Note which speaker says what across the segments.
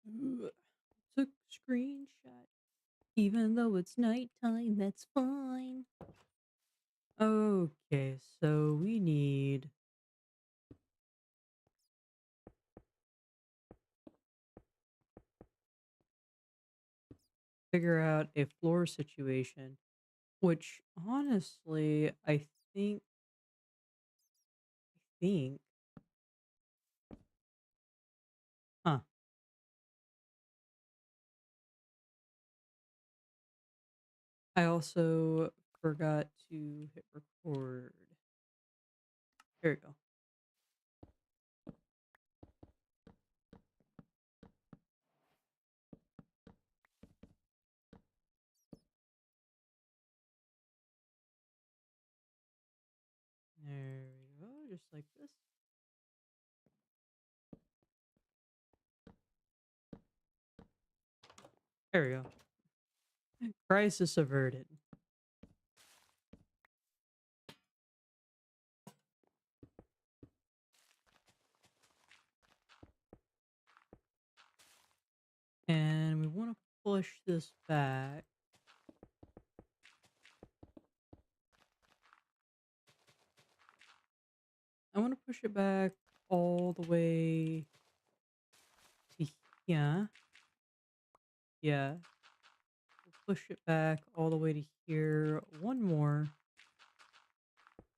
Speaker 1: Ugh, took screenshot. Even though it's nighttime, that's fine. Okay, so we need figure out a floor situation, which honestly, I think, huh? I also forgot to hit record. There you go. There we go, just like this. There we go. Crisis averted. And we want to push this back. I want to push it back all the way to here. Yeah, we'll push it back all the way to here. One more,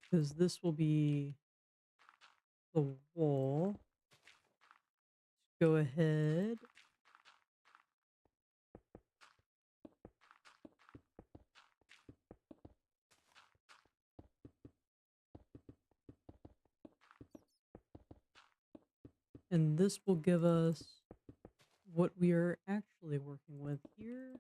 Speaker 1: because this will be the wall. Go ahead. And this will give us what we are actually working with here.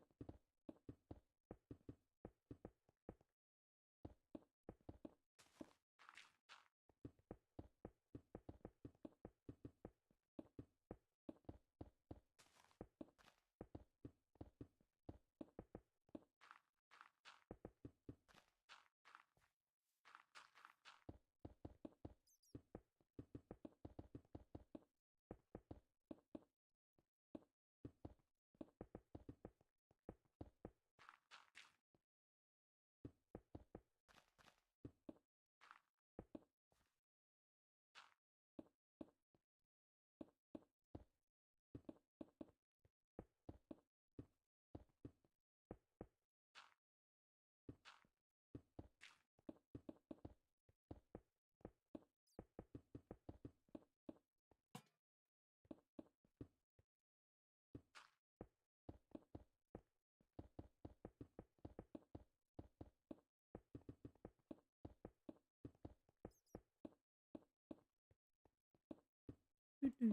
Speaker 1: Doo-doo.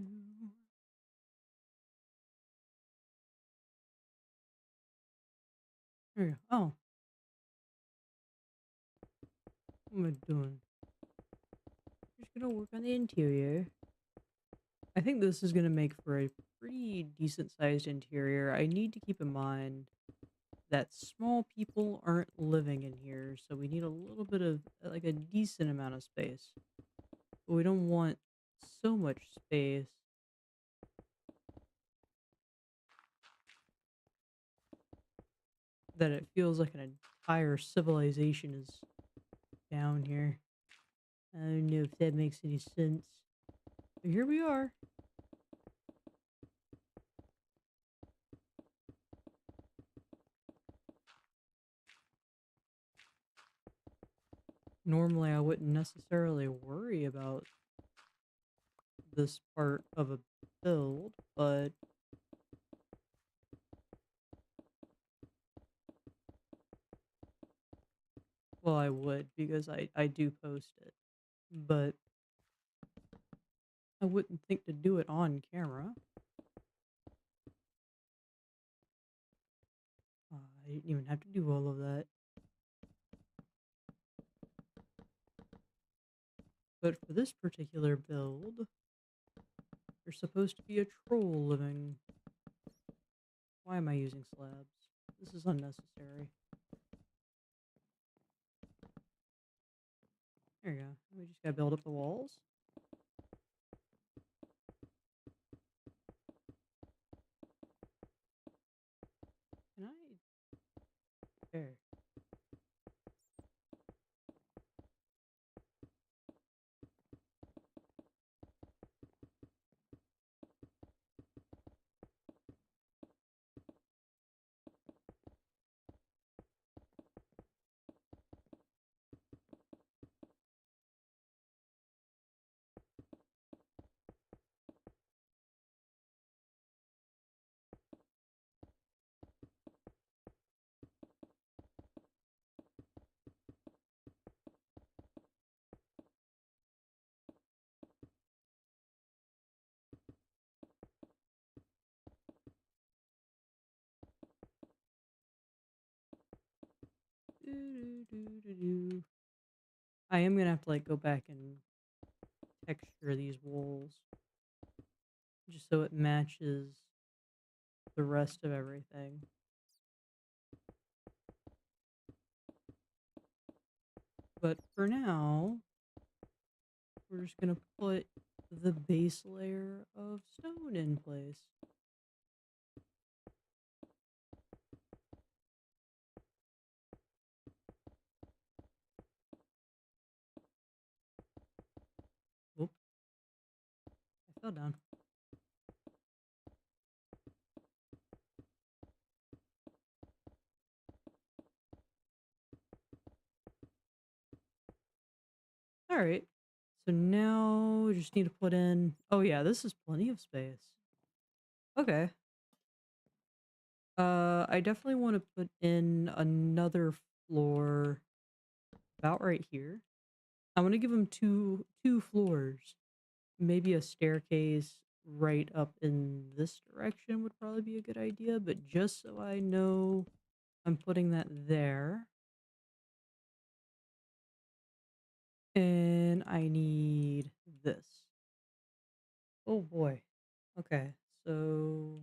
Speaker 1: There we go. Oh, what am I doing? Just gonna work on the interior. I think this is gonna make for a pretty decent sized interior. I need to keep in mind that small people aren't living in here, so we need a little bit of like a decent amount of space. But we don't want so much space that it feels like an entire civilization is down here. I don't know if that makes any sense. But here we are. Normally, I wouldn't necessarily worry about this part of a build, but well, I would because I do post it. But I wouldn't think to do it on camera. I didn't even have to do all of that. But for this particular build, there's supposed to be a troll living. Why am I using slabs? This is unnecessary. There you go. We just gotta build up the walls. Do. I am gonna have to like go back and texture these walls just so it matches the rest of everything. But for now, we're just gonna put the base layer of stone in place. Whoop, I fell down. All right. So now we just need to put in. Oh yeah, this is plenty of space. Okay. I definitely want to put in another floor about right here. I want to give them two floors. Maybe a staircase right up in this direction would probably be a good idea, but just so I know I'm putting that there. And I need this. Oh boy. Okay. So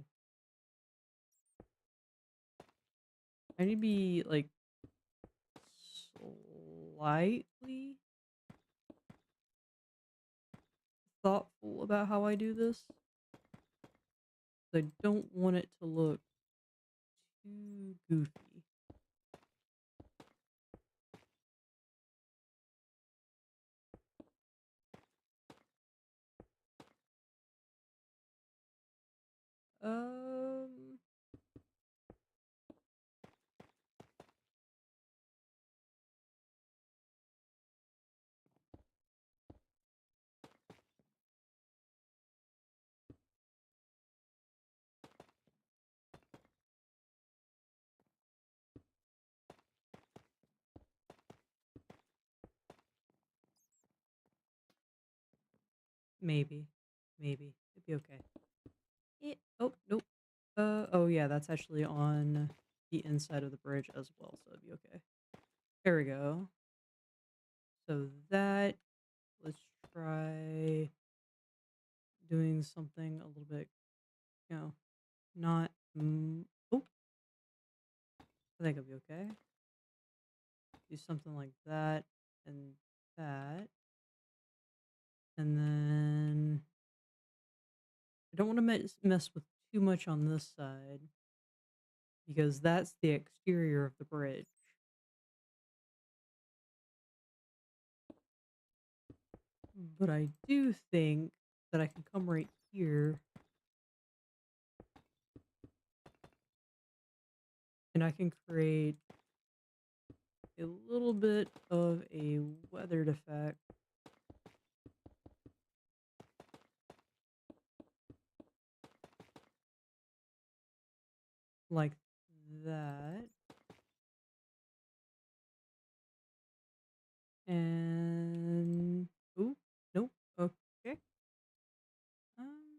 Speaker 1: I need to be like slightly thoughtful about how I do this. I don't want it to look too goofy. Um, maybe, maybe it'd be okay. Oh nope. Oh yeah, that's actually on the inside of the bridge as well, so it'd be okay. There we go. So that let's try doing something a little bit, you know, not. Oh, I think it'll be okay. Do something like that and that, and then I don't want to mess with too much on this side because that's the exterior of the bridge. But I do think that I can come right here and I can create a little bit of a weathered effect. Like that. And ooh, nope. Okay. Um,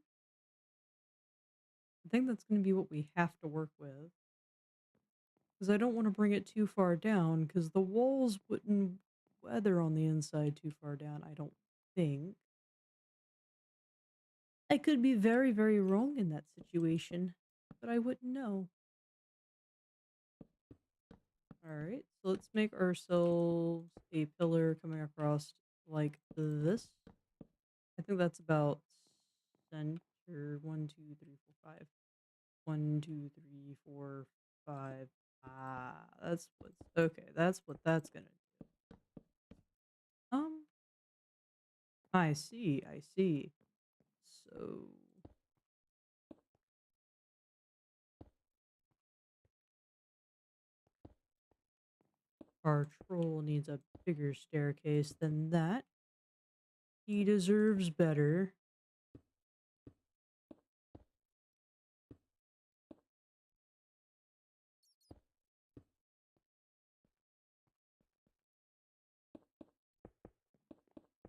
Speaker 1: I think that's going to be what we have to work with. Because I don't want to bring it too far down, because the walls wouldn't weather on the inside too far down, I don't think. I could be very, very wrong in that situation, but I wouldn't know. Alright, so let's make ourselves a pillar coming across like this. I think that's about center. 1, 2, 3, 4, 5. 1, 2, 3, 4, 5. Ah, that's what's okay. That's what that's gonna do. I see. I see. So our troll needs a bigger staircase than that. He deserves better.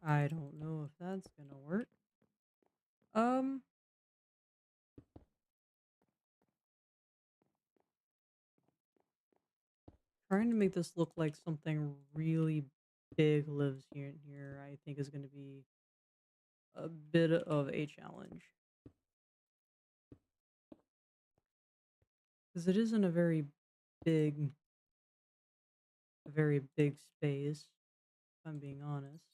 Speaker 1: I don't know if that's gonna work. Um, Trying to make this look like something really big lives here, I think is going to be a bit of a challenge because it isn't big, a very big space. If I'm being honest.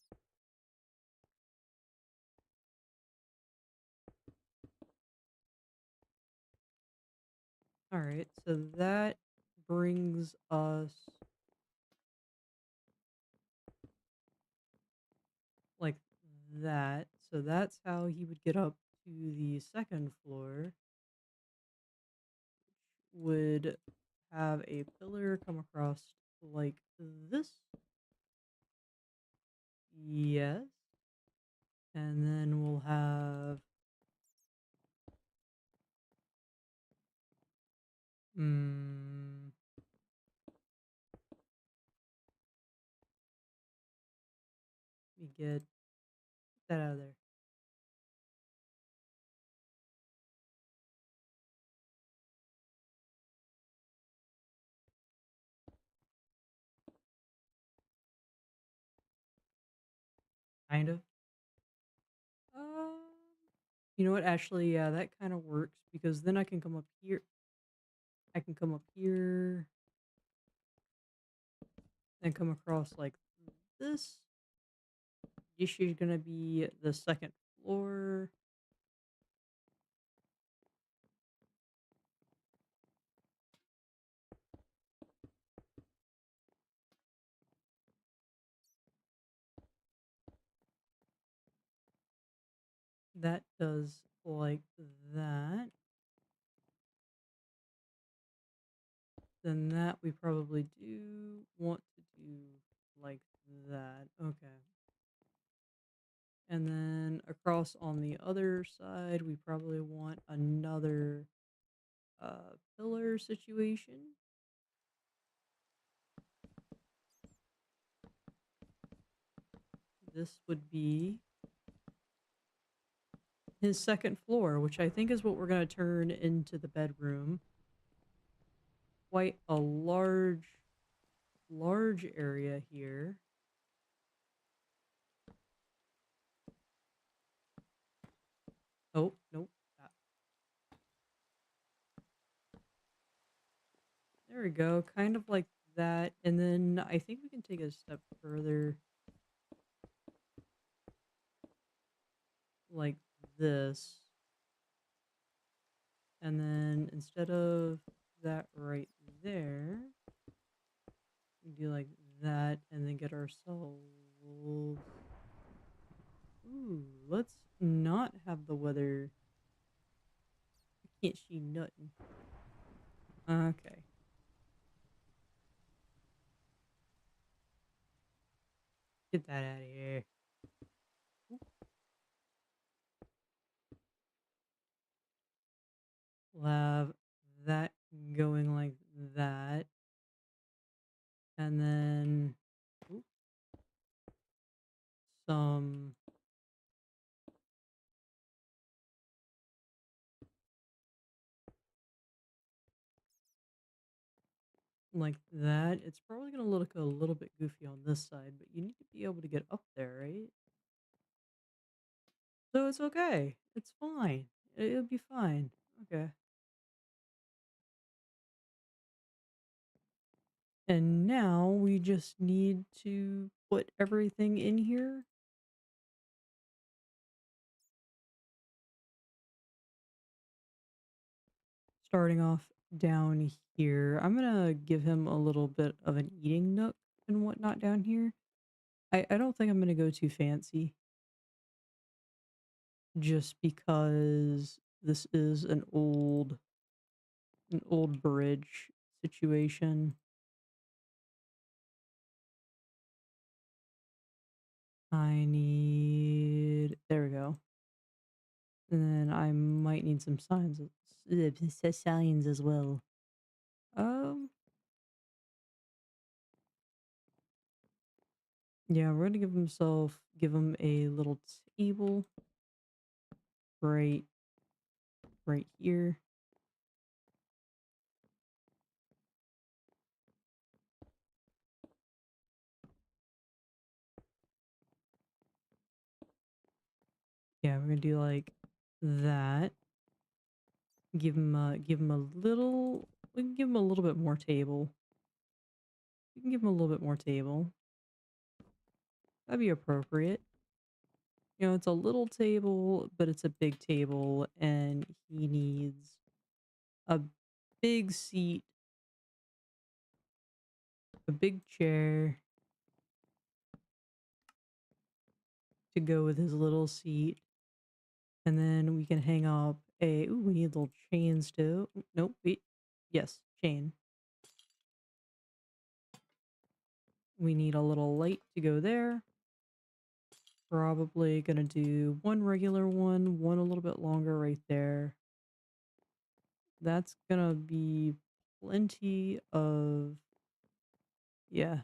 Speaker 1: All right, so that brings us like that. So that's how he would get up to the second floor. Would have a pillar come across like this. Yes. And then we'll have mm, let me get that out of there. Kind of. Um, you know what? Actually, yeah, that kind of works because then I can come up here. I can come up here and come across like this. This is gonna be the second floor. That does like that. Then that we probably do want to do like that. Okay. And then across on the other side, we probably want another pillar situation. This would be his second floor, which I think is what we're going to turn into the bedroom. Quite a large area here. Oh, nope. Ah, there we go. Kind of like that. And then I think we can take a step further like this. And then instead of that right there, we do like that and then get ourselves. Ooh, let's not have the weather. I can't see nothing. Okay. Get that out of here. We'll have that going like that. And then oop, some like that. It's probably going to look a little bit goofy on this side, but you need to be able to get up there, right? So it's okay. It's fine. It'll be fine. Okay. And now we just need to put everything in here. Starting off down here. I'm gonna give him a little bit of an eating nook and whatnot down here. I don't think I'm gonna go too fancy just because this is an old bridge situation. I need there we go. And then I might need some signs as well. Um yeah, we're gonna give him a little table right right here. Yeah, we're gonna do like that. Give him a little. We can give him a little bit more table. We can give him a little bit more table. That'd be appropriate. You know, it's a little table, but it's a big table, and he needs a big seat, a big chair to go with his little seat. And then we can hang up a. Ooh, we need little chains too. Nope, wait. Yes, chain. We need a little light to go there. Probably gonna do one regular one a little bit longer right there. That's gonna be plenty of. Yeah.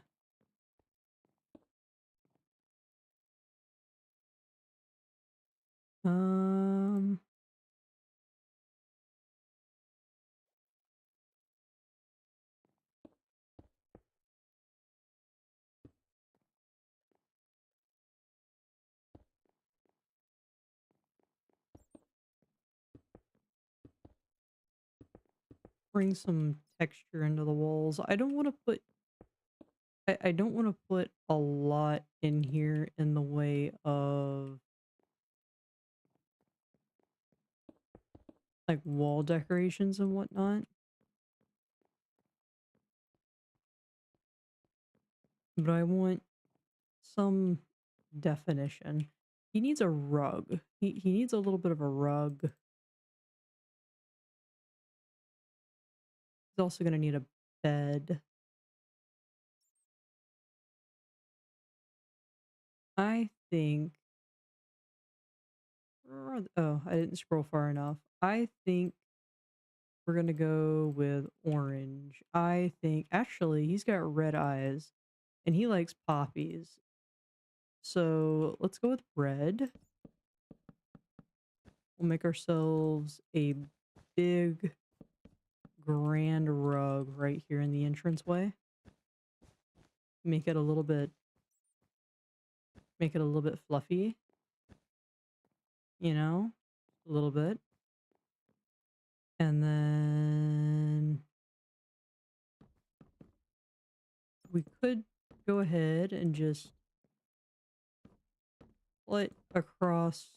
Speaker 1: Um, bring some texture into the walls. I don't want to put. I don't want to put a lot in here in the way of like wall decorations and whatnot. But I want some definition. He needs a rug. He needs a little bit of a rug. He's also gonna need a bed. I think. Oh, I didn't scroll far enough. I think we're gonna go with orange. I think actually he's got red eyes, and he likes poppies. So let's go with red. We'll make ourselves a big grand rug right here in the entranceway. Make it a little bit fluffy, you know, a little bit. And then we could go ahead and just split across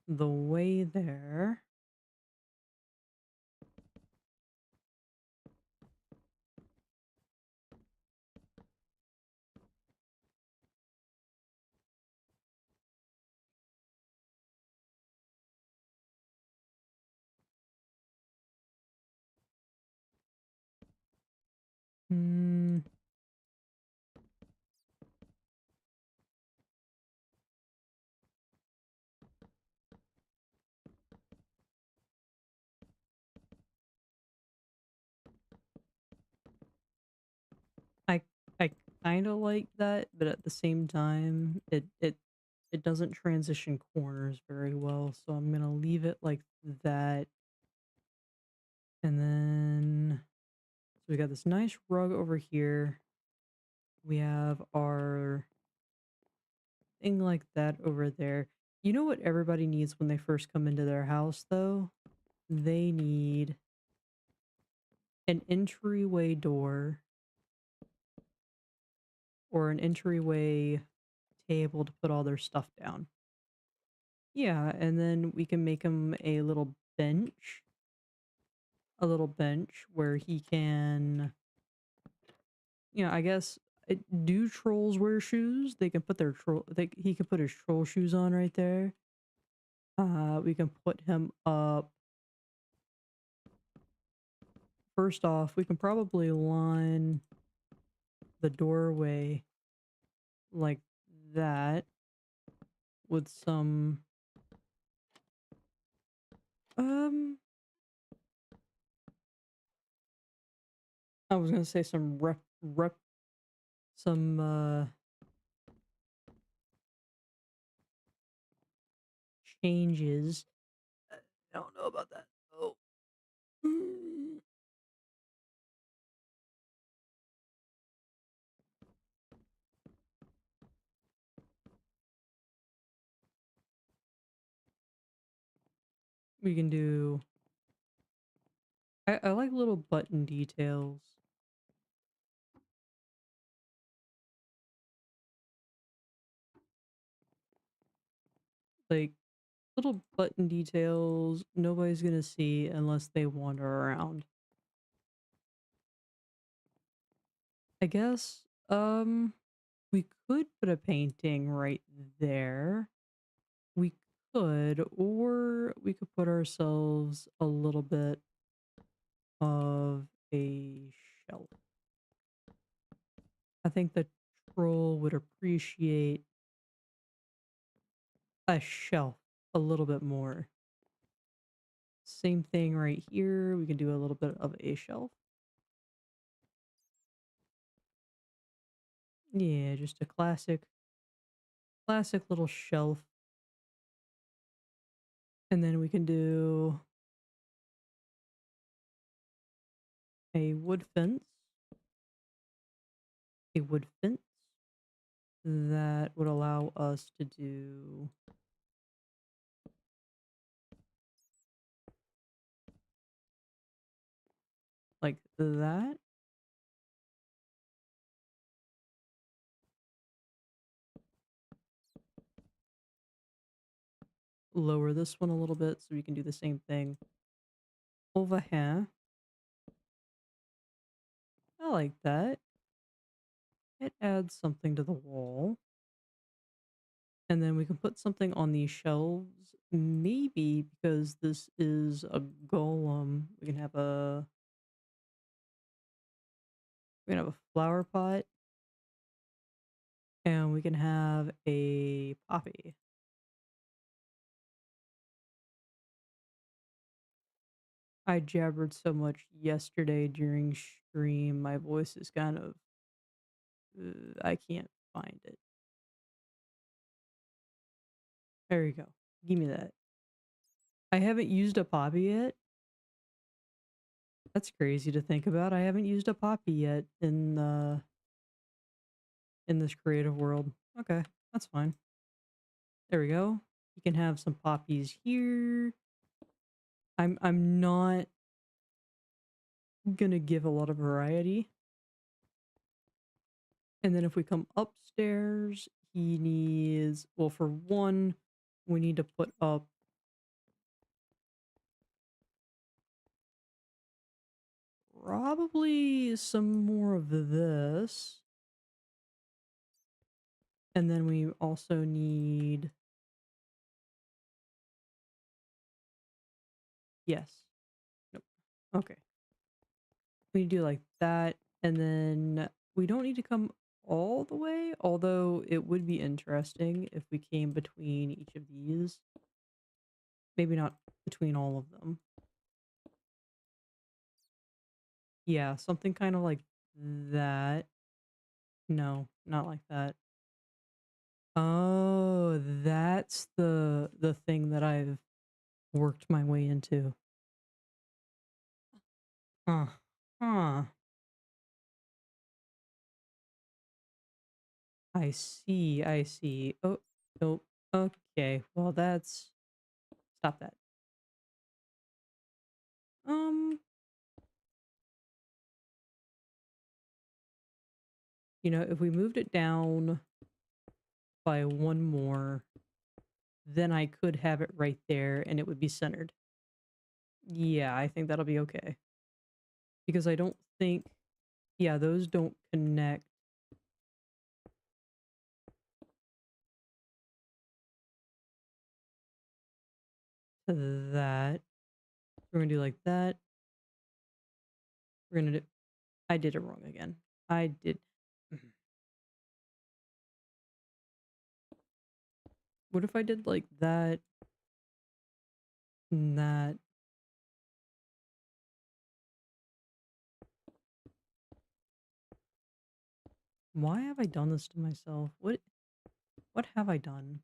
Speaker 1: the way there. Hmm, I I kind of like that, but at the same time, it doesn't transition corners very well, so I'm gonna leave it like that. And then so we got this nice rug over here. We have our thing like that over there. You know what everybody needs when they first come into their house, though? They need an entryway door or an entryway table to put all their stuff down. Yeah, and then we can make him a little bench where he can, I guess, do trolls wear shoes? They can put their he can put his troll shoes on right there. We can put him up. First off, we can probably line the doorway like that with some um I was gonna say some rep some changes. I don't know about that. Oh. We can do... I like little button details. Like, little button details nobody's gonna see unless they wander around. I guess, we could put a painting right there. We could, or we could put ourselves a little bit of a shelf. I think the troll would appreciate a shelf a little bit more. Same thing right here. We can do a little bit of a shelf. Yeah, just a classic little shelf. And then we can do a wood fence. A wood fence that would allow us to do like that. Lower this one a little bit so we can do the same thing over here. I like that. It adds something to the wall. And then we can put something on these shelves. Maybe because this is a golem, we can have a flower pot and we can have a poppy. I jabbered so much yesterday during stream, my voice is kind of I can't find it. There you go. Give me that. I haven't used a poppy yet. That's crazy to think about. I haven't used a poppy yet in this creative world. Okay, that's fine. There we go. You can have some poppies here. I'm not gonna give a lot of variety. And then if we come upstairs, he needs, well, for one, we need to put up probably some more of this. And then we also need, yes. Nope. Okay. We do like that. And then we don't need to come all the way, although it would be interesting if we came between each of these. Maybe not between all of them. Yeah, something kind of like that. No, not like that. Oh, that's the thing that I've worked my way into. Huh. Huh. I see, I see. Oh, nope. Okay, well that's... Stop that. Um, if we moved it down by one more, then I could have it right there and it would be centered. Yeah, I think that'll be okay. Because I don't think... Yeah, those don't connect. To that. We're gonna do like that. We're gonna do... I did it wrong again. I did... What if I did like that and that? Why have I done this to myself? What have I done?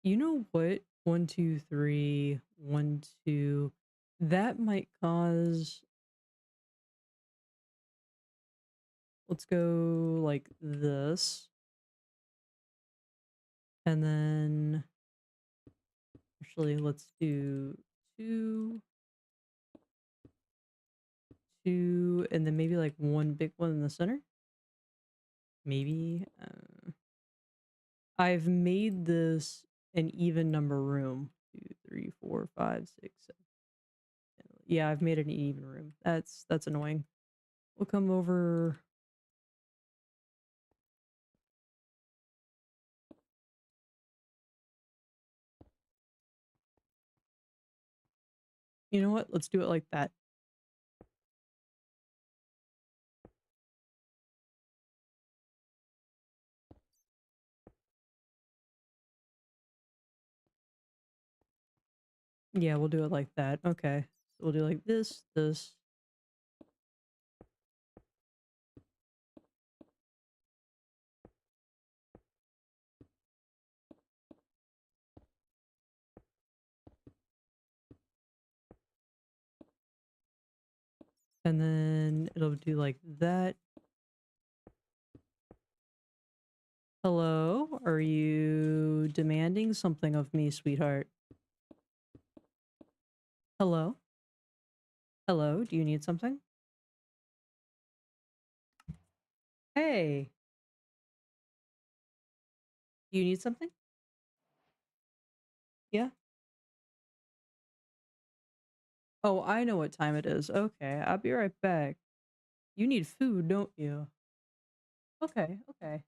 Speaker 1: You know what? 1, 2, 3, 1, 2. That might cause... Let's go like this. And then actually let's do two, two, and then maybe like one big one in the center. Maybe. I've made this an even number room. 2, 3, 4, 5, 6, 7. Yeah, I've made it an even room. That's annoying. We'll come over. You know what? Let's do it like that. Yeah, we'll do it like that. Okay. We'll do like this. And then it'll do like that. Hello? Are you demanding something of me, sweetheart? Hello? Hello? Do you need something? Hey, do you need something? Yeah. Oh, I know what time it is. Okay, I'll be right back. You need food, don't you? Okay, okay.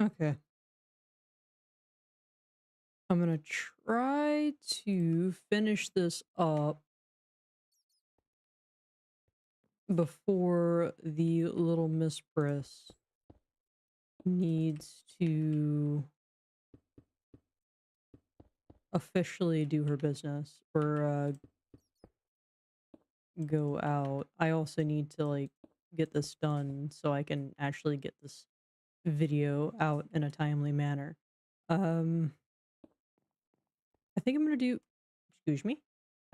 Speaker 1: Okay. I'm gonna try to finish this up before the little Miss Briss needs to officially do her business or go out. I also need to like get this done so I can actually get this video out in a timely manner. Um I think I'm gonna do, excuse me.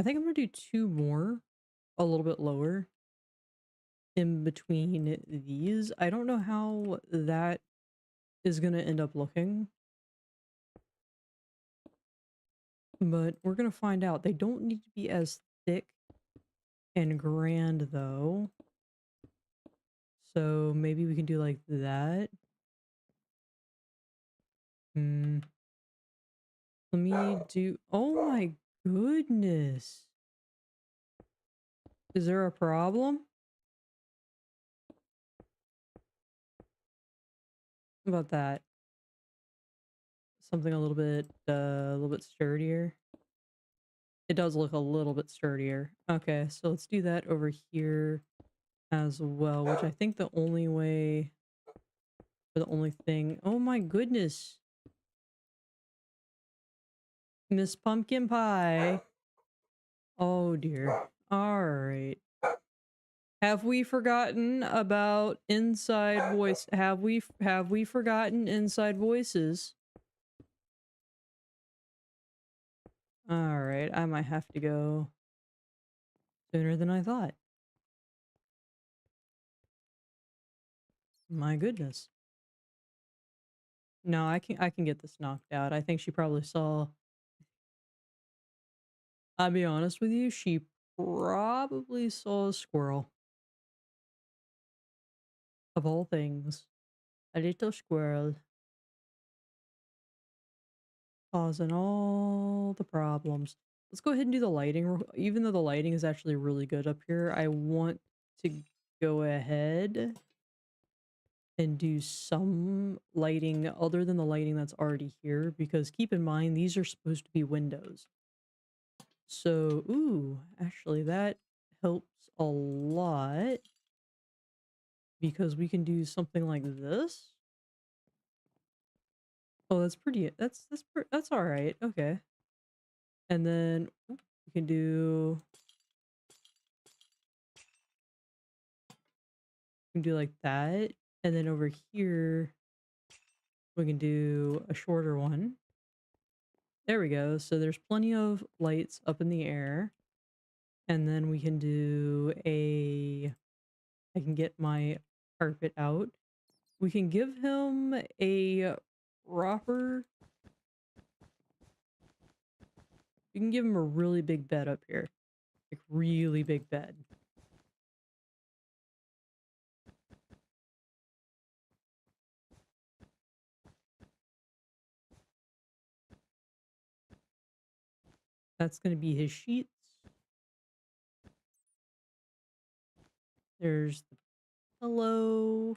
Speaker 1: I think I'm gonna do two more a little bit lower in between these. I don't know how that is gonna end up looking, but we're gonna find out. They don't need to be as thick and grand though. So maybe we can do like that. Hmm. Let me do, oh my goodness. Is there a problem? How about that? Something a little bit sturdier. It does look a little bit sturdier. Okay, so let's do that over here as well, which I think the only way, or the only thing, oh my goodness. Miss Pumpkin Pie. Oh dear. Alright. Have we forgotten about inside voice? Have we forgotten inside voices? Alright, I might have to go sooner than I thought. My goodness. No, I can get this knocked out. I think she probably saw, I'll be honest with you, she probably saw a squirrel. Of all things. A little squirrel. Causing all the problems. Let's go ahead and do the lighting. Even though the lighting is actually really good up here, I want to go ahead and do some lighting other than the lighting that's already here, because keep in mind, these are supposed to be windows. So, ooh, actually that helps a lot because we can do something like this. Oh, that's pretty. That's all right. Okay. And then we can do like that. And then over here we can do a shorter one. There we go. So there's plenty of lights up in the air. And then we can do a, I can get my carpet out. We can give him a proper, you can give him a really big bed up here. Like really big bed. That's going to be his sheets. There's the pillow.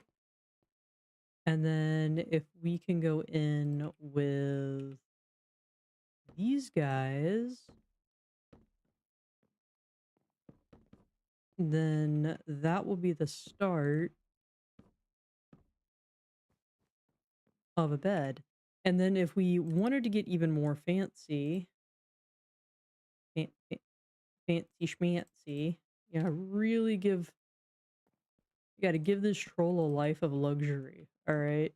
Speaker 1: And then if we can go in with these guys, then that will be the start of a bed. And then if we wanted to get even more fancy, fancy schmancy, really give, you got to give this troll a life of luxury. All right.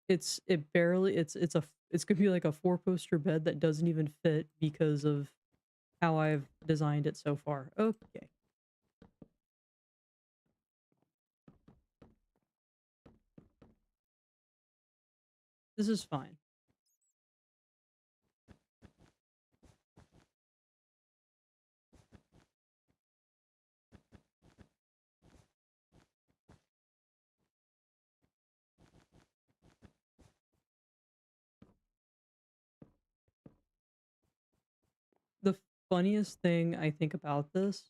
Speaker 1: It's gonna be like a 4-poster bed that doesn't even fit because of how I've designed it so far. Okay. This is fine. The funniest thing I think about this,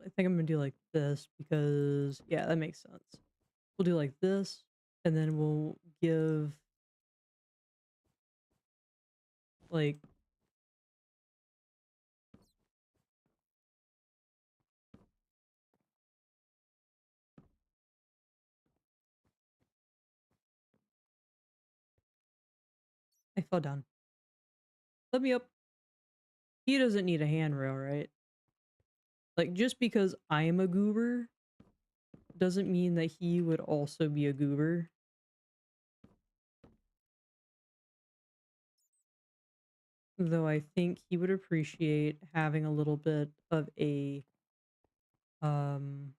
Speaker 1: I think I'm gonna do like this because, yeah, that makes sense. We'll do like this, and then we'll give, like, I fell down. Let me up. He doesn't need a handrail, right? Like, just because I am a goober doesn't mean that he would also be a goober. Though I think he would appreciate having a little bit of a, um,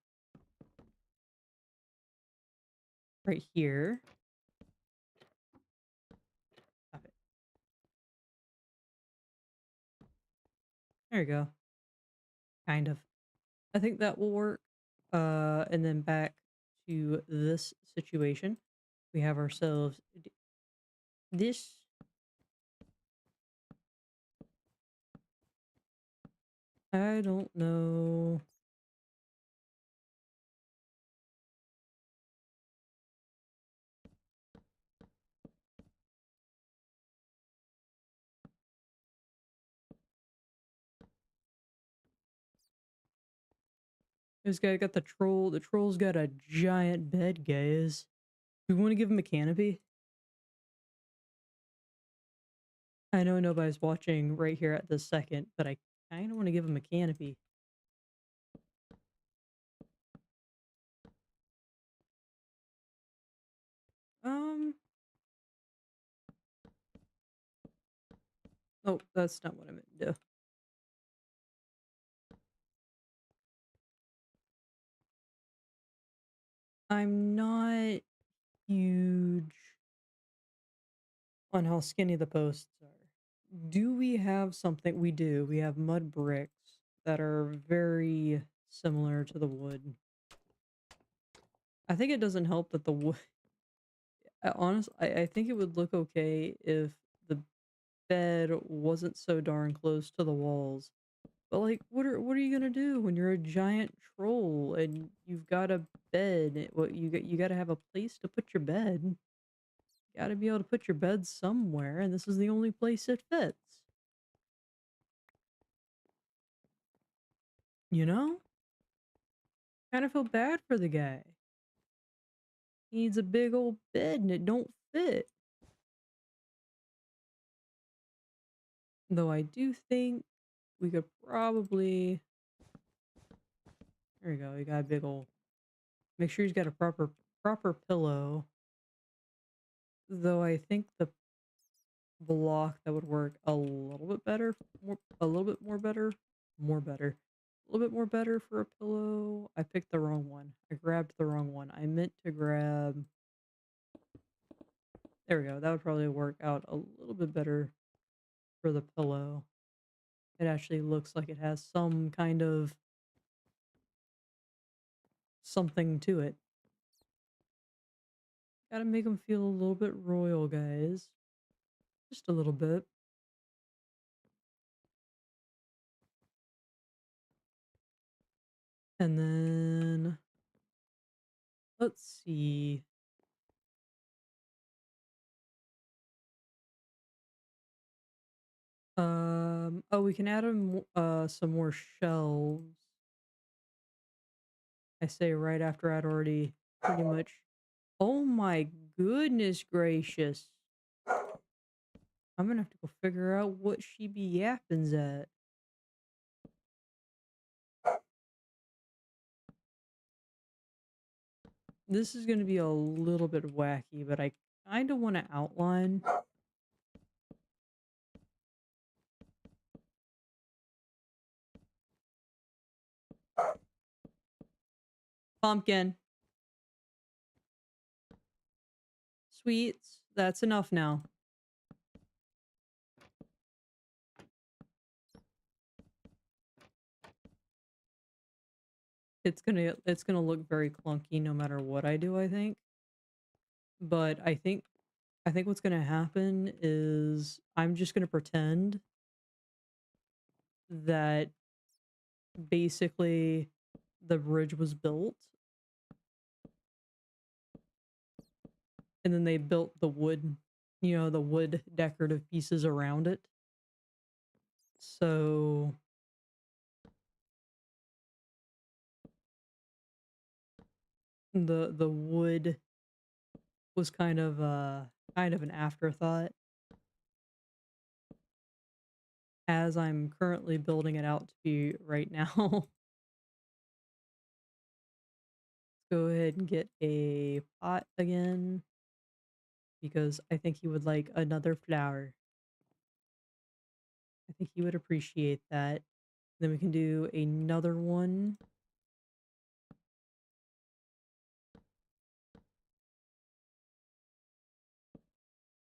Speaker 1: right here. Stop it. There you go. Kind of. I think that will work. And then back to this situation. We have ourselves this. I don't know. This guy got the troll. The troll's got a giant bed, guys. Do we want to give him a canopy? I know nobody's watching right here at this second, but I kind of want to give him a canopy. Um. Oh, that's not what I meant to do. I'm not huge on how skinny the posts are. Do we have something? We do. We have mud bricks that are very similar to the wood. I think it doesn't help that the wood. I think it would look okay if the bed wasn't so darn close to the walls. But like, what are you gonna do when you're a giant troll and you've got a bed? What you got to have a place to put your bed. You got to be able to put your bed somewhere, and this is the only place it fits. You know? Kind of feel bad for the guy. He needs a big old bed and it don't fit. Though I do think we could probably. There you go. You got a big old. Make sure he's got a proper pillow. Though I think the block that would work a little bit better, a little bit more better, a little bit more better for a pillow. I picked the wrong one. I grabbed the wrong one. I meant to grab. There we go. That would probably work out a little bit better for the pillow. It actually looks like it has some kind of something to it. Gotta make them feel a little bit royal, guys. Just a little bit. And then let's see. Oh, we can add some more shelves. I say right after I'd already pretty much. Oh my goodness gracious! I'm gonna have to go figure out what she be yappins at. This is gonna be a little bit wacky, but I kind of want to outline. Pumpkin. Sweets. That's enough now. It's gonna look very clunky no matter what I do, I think. But I think what's gonna happen is I'm just gonna pretend that basically the bridge was built. And then they built the wood, the wood decorative pieces around it. So the wood was kind of an afterthought as I'm currently building it out to be right now. Let's go ahead and get a pot again because I think he would like another flower. I think he would appreciate that. Then we can do another one.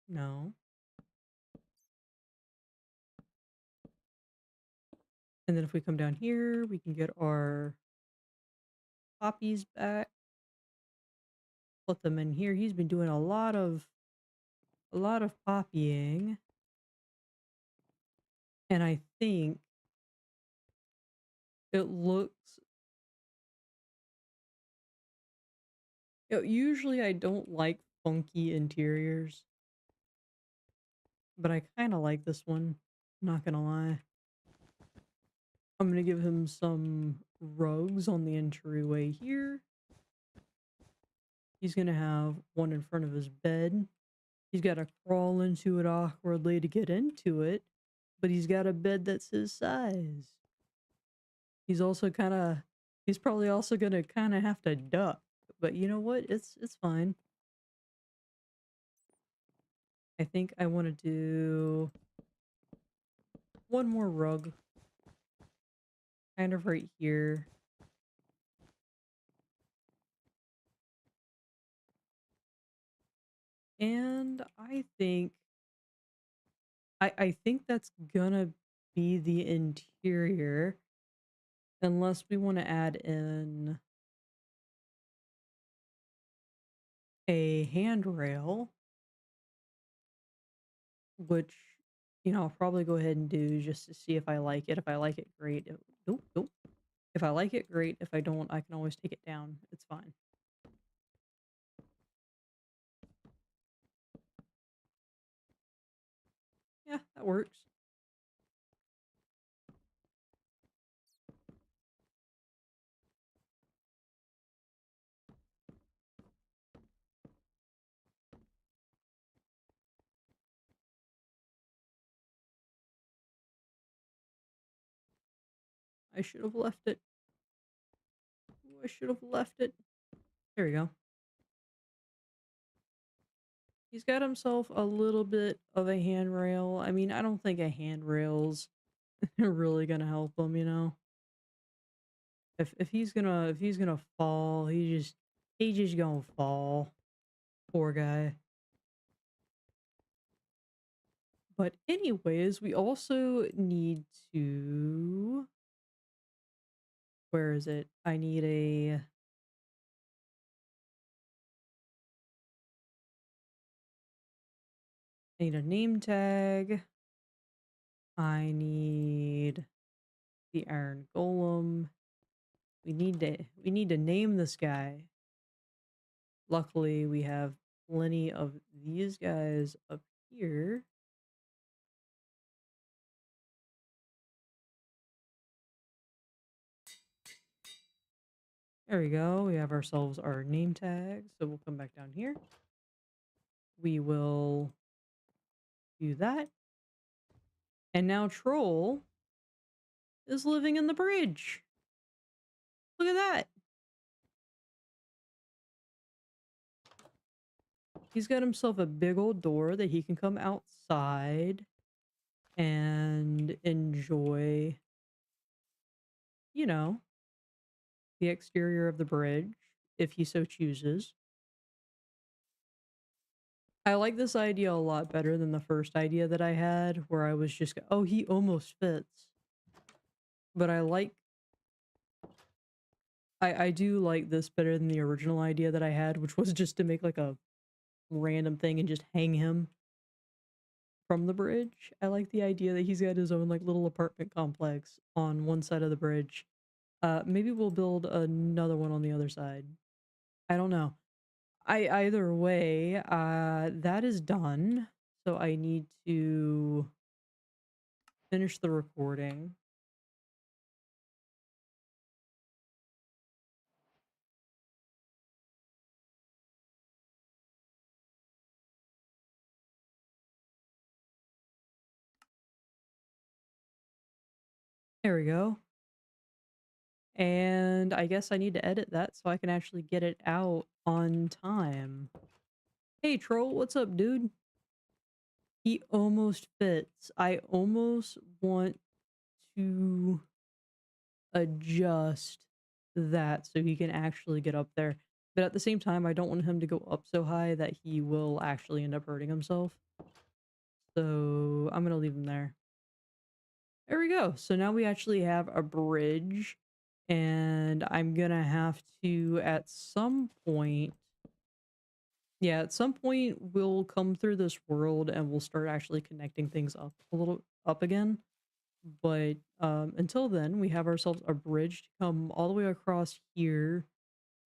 Speaker 1: No. And then if we come down here, we can get our poppies back. Put them in here. He's been doing a lot of poppying. And I think it looks usually I don't like funky interiors, but I kind of like this one. Not gonna lie. I'm gonna give him some rugs on the entryway here. He's gonna have one in front of his bed. He's got to crawl into it awkwardly to get into it, but he's got a bed that's his size. He's probably also gonna kind of have to duck, but you know what? It's fine. I think I want to do one more rug, kind of right here. And I think that's gonna be the interior, unless we want to add in a handrail, which, I'll probably go ahead and do just to see if I like it. If I like it, great. Nope, nope. If I like it, great. If I don't, I can always take it down. It's fine. Yeah, that works. I should have left it. Ooh, I should have left it. There we go. He's got himself a little bit of a handrail. I mean, I don't think a handrail's really gonna help him, If he's gonna fall, he just gonna fall. Poor guy. But anyways, we also need to, where is it? I need a name tag. I need the iron golem. We need to name this guy. Luckily, we have plenty of these guys up here. There we go. We have ourselves our name tag. So we'll come back down here. We will do that. And now Troll is living in the bridge. Look at that. He's got himself a big old door that he can come outside and enjoy, you know, the exterior of the bridge if he so chooses. I like this idea a lot better than the first idea that I had where I was just, oh, he almost fits. But I do like this better than the original idea that I had, which was just to make like a random thing and just hang him from the bridge. I like the idea that he's got his own like little apartment complex on one side of the bridge Maybe we'll build another one on the other side. I don't know. Either way, that is done. So I need to finish the recording. There we go. And I guess I need to edit that so I can actually get it out on time. Hey, troll, what's up, dude? He almost fits. I almost want to adjust that so he can actually get up there. But at the same time, I don't want him to go up so high that he will actually end up hurting himself. So I'm going to leave him there. There we go. So now we actually have a bridge. And I'm going to have to, at some point, yeah, at some point we'll come through this world and we'll start actually connecting things up a little up again. But until then, we have ourselves a bridge to come all the way across here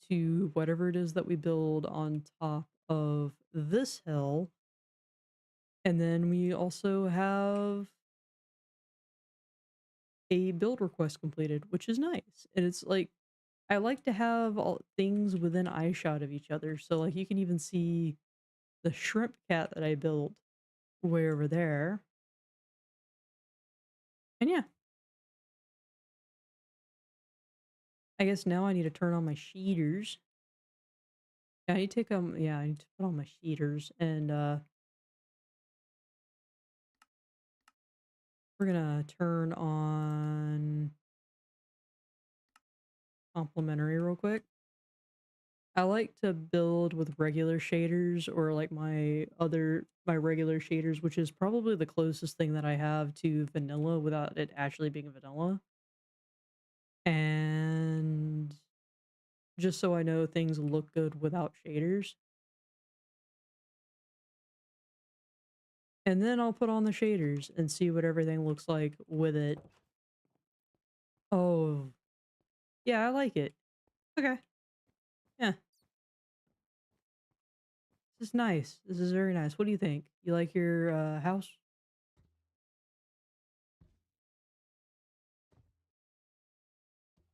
Speaker 1: to whatever it is that we build on top of this hill. And then we also have a build request completed, which is nice. And it's like, I like to have all things within eyeshot of each other. So like you can even see the shrimp cat that I built way over there. And yeah, I guess now I need to turn on my sheeters. Yeah, I need to take yeah, I need to put on my sheeters and we're gonna turn on complementary real quick. I like to build with regular shaders or like my regular shaders, which is probably the closest thing that I have to vanilla without it actually being vanilla. And just so I know things look good without shaders. And then I'll put on the shaders and see what everything looks like with it. Oh, yeah, I like it. Okay. Yeah, this is nice. This is very nice. What do you think? You like your house?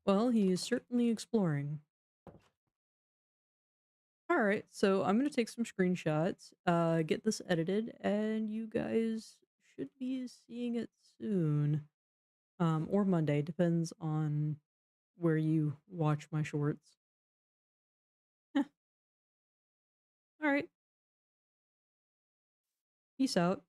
Speaker 1: Well, he is certainly exploring. All right, so I'm gonna take some screenshots, get this edited, and you guys should be seeing it soon, or Monday, depends on where you watch my shorts. All right, peace out.